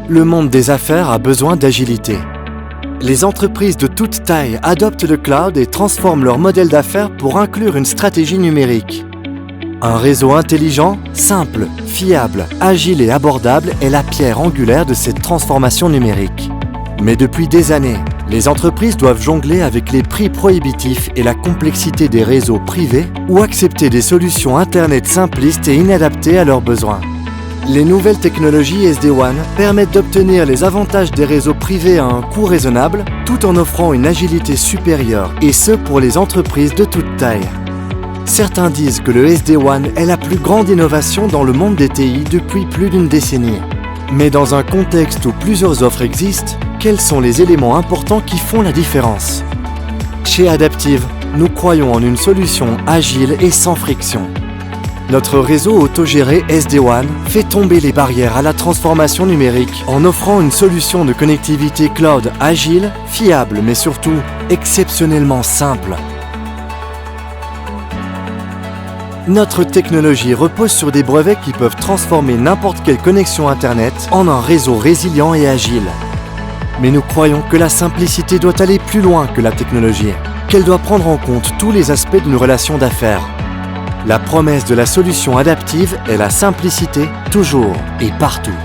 Le monde des affaires a besoin d'agilité. Les entreprises de toute taille adoptent le cloud et transforment leur modèle d'affaires pour inclure une stratégie numérique. Un réseau intelligent, simple, fiable, agile et abordable est la pierre angulaire de cette transformation numérique. Mais depuis des années, les entreprises doivent jongler avec les prix prohibitifs et la complexité des réseaux privés ou accepter des solutions Internet simplistes et inadaptées à leurs besoins. Les nouvelles technologies SD-WAN permettent d'obtenir les avantages des réseaux privés à un coût raisonnable tout en offrant une agilité supérieure, et ce pour les entreprises de toute taille. Certains disent que le SD-WAN est la plus grande innovation dans le monde des TI depuis plus d'une décennie. Mais dans un contexte où plusieurs offres existent, quels sont les éléments importants qui font la différence? Chez Adaptive, nous croyons en une solution agile et sans friction. Notre réseau autogéré SD-WAN fait tomber les barrières à la transformation numérique en offrant une solution de connectivité cloud agile, fiable mais surtout exceptionnellement simple. Notre technologie repose sur des brevets qui peuvent transformer n'importe quelle connexion Internet en un réseau résilient et agile. Mais nous croyons que la simplicité doit aller plus loin que la technologie, qu'elle doit prendre en compte tous les aspects d'une relation d'affaires. La promesse de la solution Adaptive est la simplicité, toujours et partout.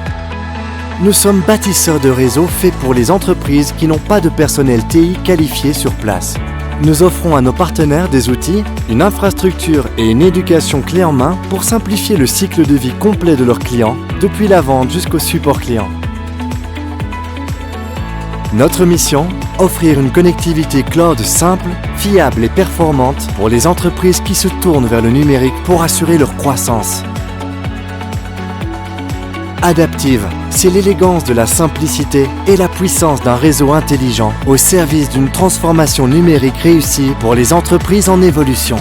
Nous sommes bâtisseurs de réseaux faits pour les entreprises qui n'ont pas de personnel TI qualifié sur place. Nous offrons à nos partenaires des outils, une infrastructure et une éducation clé en main pour simplifier le cycle de vie complet de leurs clients, depuis la vente jusqu'au support client. Notre mission, offrir une connectivité cloud simple, fiable et performante pour les entreprises qui se tournent vers le numérique pour assurer leur croissance. Adaptive, c'est l'élégance de la simplicité et la puissance d'un réseau intelligent au service d'une transformation numérique réussie pour les entreprises en évolution.